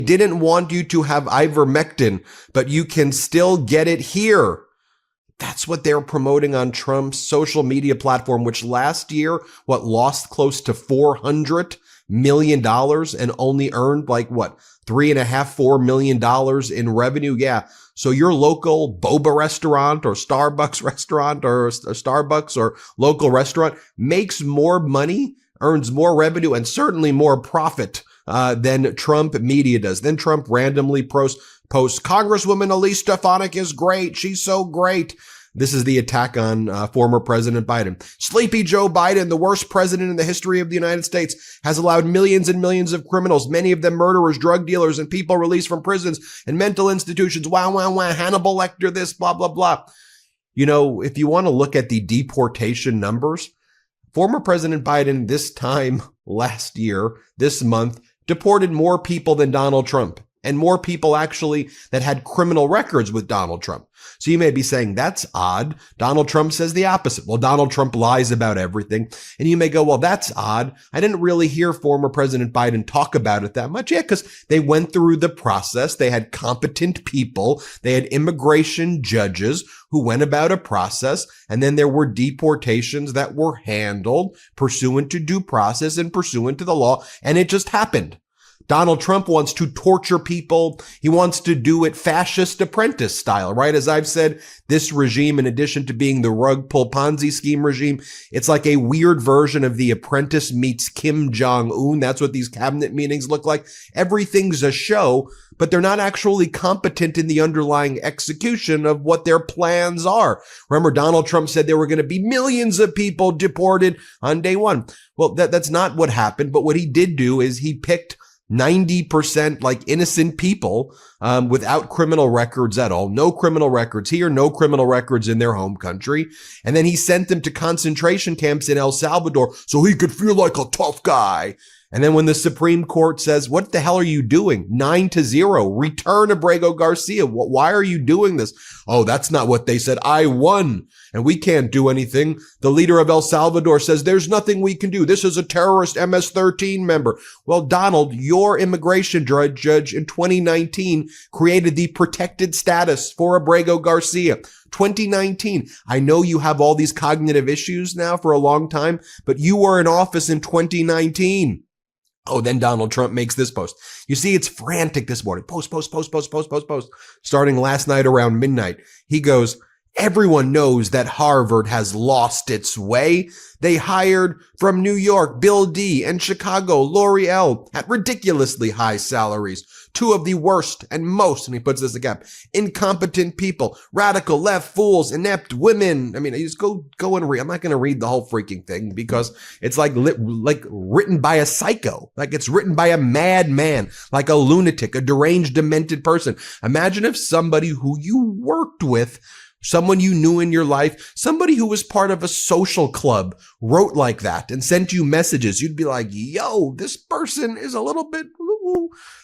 Didn't want you to have ivermectin, but you can still get it here. That's what they're promoting on Trump's social media platform, which last year, lost close to $400 million and only earned $3.5–4 million in revenue. Yeah. So your local boba restaurant or Starbucks restaurant or Starbucks or local restaurant makes more money, earns more revenue, and certainly more profit than Trump media does. Then Trump randomly posts, Congresswoman Elise Stefanik is great. She's so great. This is the attack on former President Biden. Sleepy Joe Biden, the worst president in the history of the United States, has allowed millions and millions of criminals, many of them murderers, drug dealers, and people released from prisons and mental institutions. Wow, wow, wow. Hannibal Lecter, this, blah, blah, blah. You know, if you want to look at the deportation numbers, former President Biden this time last year, this month, deported more people than Donald Trump, and more people actually that had criminal records with Donald Trump. So you may be saying, that's odd. Donald Trump says the opposite. Well, Donald Trump lies about everything. And you may go, well, that's odd. I didn't really hear former President Biden talk about it that much. Yeah, because they went through the process. They had competent people. They had immigration judges who went about a process. And then there were deportations that were handled pursuant to due process and pursuant to the law. And it just happened. Donald Trump wants to torture people. He wants to do it fascist apprentice style, right? As I've said, this regime, in addition to being the rug pull Ponzi scheme regime, it's like a weird version of The Apprentice meets Kim Jong-un. That's what these cabinet meetings look like. Everything's a show, but they're not actually competent in the underlying execution of what their plans are. Remember, Donald Trump said there were going to be millions of people deported on day one. Well, that's not what happened. But what he did do is he picked 90% innocent people without criminal records at all. No criminal records here, no criminal records in their home country. And then he sent them to concentration camps in El Salvador so he could feel like a tough guy. And then when the Supreme Court says, what the hell are you doing? 9-0, return Abrego Garcia. Why are you doing this? Oh, that's not what they said. I won and we can't do anything. The leader of El Salvador says there's nothing we can do. This is a terrorist MS-13 member. Well, Donald, your immigration judge in 2019 created the protected status for Abrego Garcia. 2019. I know you have all these cognitive issues now for a long time, but you were in office in 2019. Oh, then Donald Trump makes this post. You see, it's frantic this morning. Post. Starting last night around midnight. He goes, everyone knows that Harvard has lost its way. They hired from New York, Bill D, and Chicago, L'Oreal, at ridiculously high salaries. Two of the worst and most, and he puts this again, incompetent people, radical left fools, inept women. I mean, you just go and read. I'm not going to read the whole freaking thing because it's like written by a psycho. Like it's written by a madman, like a lunatic, a deranged, demented person. Imagine if somebody who you worked with, someone you knew in your life, somebody who was part of a social club wrote like that and sent you messages. You'd be like, yo, this person is a little bit,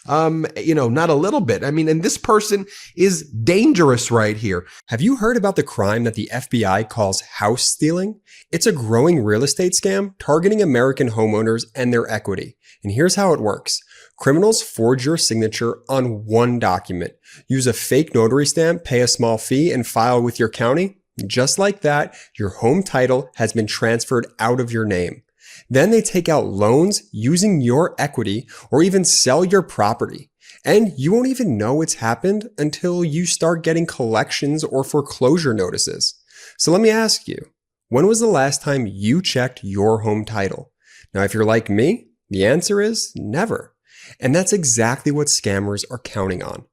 not a little bit. I mean, and this person is dangerous right here. Have you heard about the crime that the FBI calls house stealing? It's a growing real estate scam targeting American homeowners and their equity. And here's how it works. Criminals forge your signature on one document, use a fake notary stamp, pay a small fee, and file with your county. Just like that, your home title has been transferred out of your name. Then they take out loans using your equity or even sell your property. And you won't even know it's happened until you start getting collections or foreclosure notices. So let me ask you, when was the last time you checked your home title? Now, if you're like me, the answer is never. And that's exactly what scammers are counting on.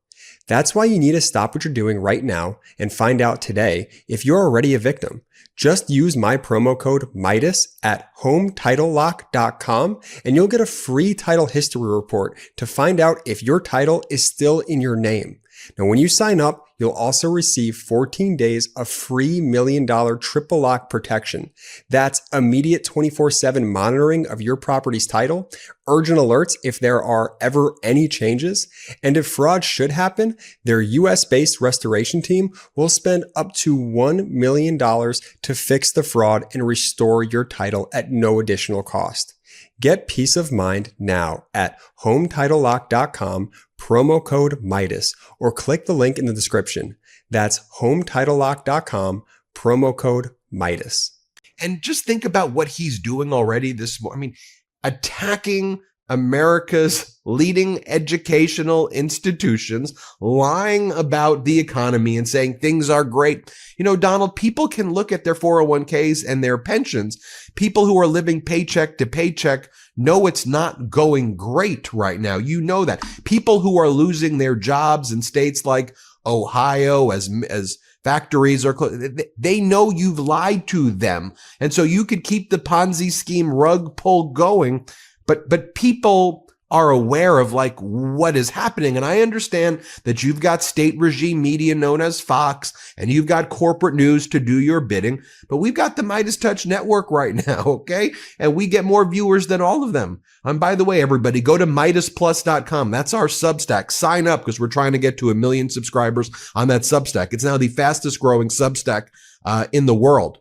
That's why you need to stop what you're doing right now and find out today if you're already a victim. Just use my promo code MIDAS at HomeTitleLock.com and you'll get a free title history report to find out if your title is still in your name. Now, when you sign up, you'll also receive 14 days of free $1 million triple lock protection. That's immediate 24/7 monitoring of your property's title, urgent alerts if there are ever any changes, and if fraud should happen, their US-based restoration team will spend up to $1 million to fix the fraud and restore your title at no additional cost. Get peace of mind now at HomeTitleLock.com, promo code MIDAS, or click the link in the description. That's HomeTitleLock.com, promo code MIDAS. And just think about what he's doing already this morning. I mean, attacking America's leading educational institutions, lying about the economy and saying things are great. You know, Donald, people can look at their 401ks and their pensions. People who are living paycheck to paycheck know it's not going great right now. You know that. People who are losing their jobs in states like Ohio as factories are closed, they know you've lied to them. And so you could keep the Ponzi scheme rug pull going, but people are aware of like what is happening. And I understand that you've got state regime media known as Fox, and you've got corporate news to do your bidding, but we've got the Midas Touch Network right now, okay? And we get more viewers than all of them. And by the way, everybody, go to MidasPlus.com. That's our Substack. Sign up because we're trying to get to 1 million subscribers on that Substack. It's now the fastest growing Substack in the world.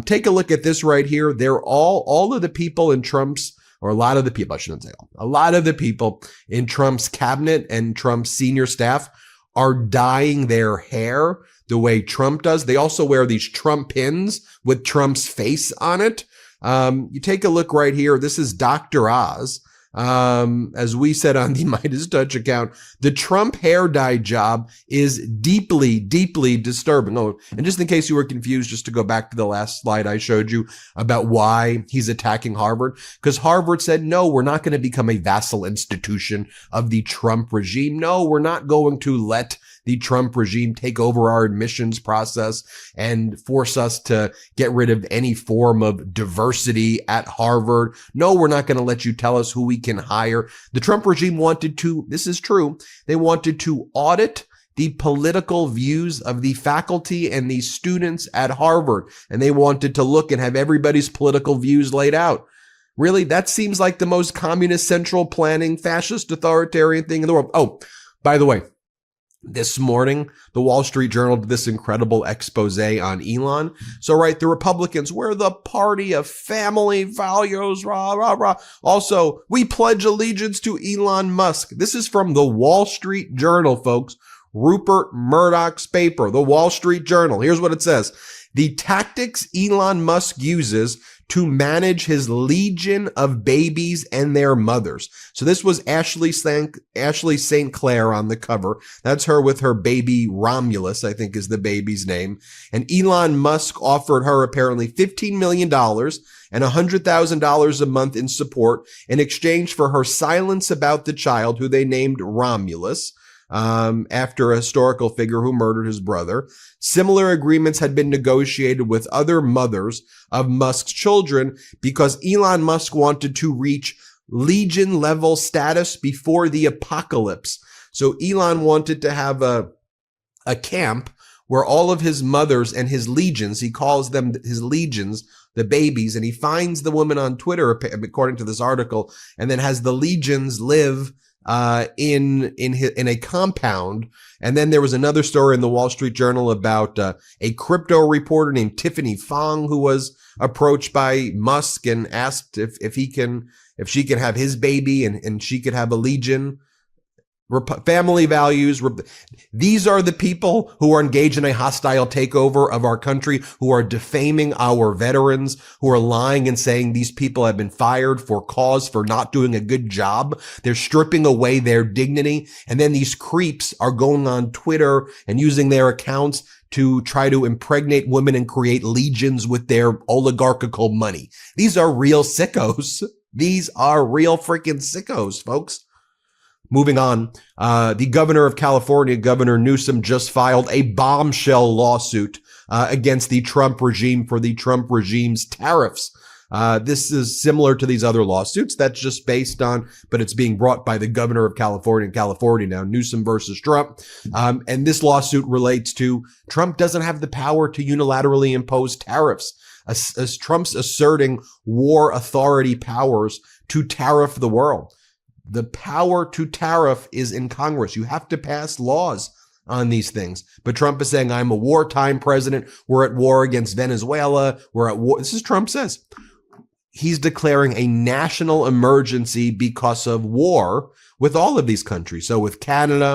Take a look at this right here. They're all of the people in Trump's, or a lot of the people, I shouldn't say all, a lot of the people in Trump's cabinet and Trump's senior staff are dyeing their hair the way Trump does. They also wear these Trump pins with Trump's face on it. You take a look right here. This is Dr. Oz. As we said on the Midas Touch account, the Trump hair dye job is deeply, deeply disturbing. Oh, and just in case you were confused, just to go back to the last slide I showed you about why he's attacking Harvard, because Harvard said, no, we're not going to become a vassal institution of the Trump regime. No, we're not going to let the Trump regime take over our admissions process and force us to get rid of any form of diversity at Harvard. No, we're not going to let you tell us who we can hire. The Trump regime wanted to, this is true, they wanted to audit the political views of the faculty and the students at Harvard. And they wanted to look and have everybody's political views laid out. Really, that seems like the most communist, central planning, fascist, authoritarian thing in the world. Oh, by the way, this morning, the Wall Street Journal did this incredible expose on Elon. So, right, the Republicans, we're the party of family values, rah, rah, rah. Also, we pledge allegiance to Elon Musk. This is from the Wall Street Journal, folks. Rupert Murdoch's paper, the Wall Street Journal. Here's what it says. The tactics Elon Musk uses to manage his legion of babies and their mothers. So this was Ashley St. Clair on the cover. That's her with her baby Romulus, I think is the baby's name. And Elon Musk offered her apparently $15 million and $100,000 a month in support in exchange for her silence about the child, who they named Romulus, after a historical figure who murdered his brother. Similar agreements had been negotiated with other mothers of Musk's children because Elon Musk wanted to reach Legion level status before the apocalypse. So Elon wanted to have a camp where all of his mothers and his legions, he calls them his legions, the babies, and he finds the woman on Twitter, according to this article, and then has the legions live in a compound. And then there was another story in the Wall Street Journal about a crypto reporter named Tiffany Fong, who was approached by Musk and asked if she can have his baby and she could have a legion. Family values. These are the people who are engaged in a hostile takeover of our country, who are defaming our veterans, who are lying and saying these people have been fired for cause for not doing a good job. They're stripping away their dignity. And then these creeps are going on Twitter and using their accounts to try to impregnate women and create legions with their oligarchical money. These are real sickos. These are real freaking sickos, folks. Moving on, the governor of California, Governor Newsom, just filed a bombshell lawsuit against the Trump regime for the Trump regime's tariffs. This is similar to these other lawsuits. That's just based on, but it's being brought by the governor of California in California now, Newsom versus Trump. And this lawsuit relates to Trump doesn't have the power to unilaterally impose tariffs, as Trump's asserting war authority powers to tariff the world. The power to tariff is in Congress. You have to pass laws on these things. But Trump is saying, I'm a wartime president. We're at war against Venezuela. We're at war. This is Trump says. he's declaring a national emergency because of war with all of these countries. So with Canada,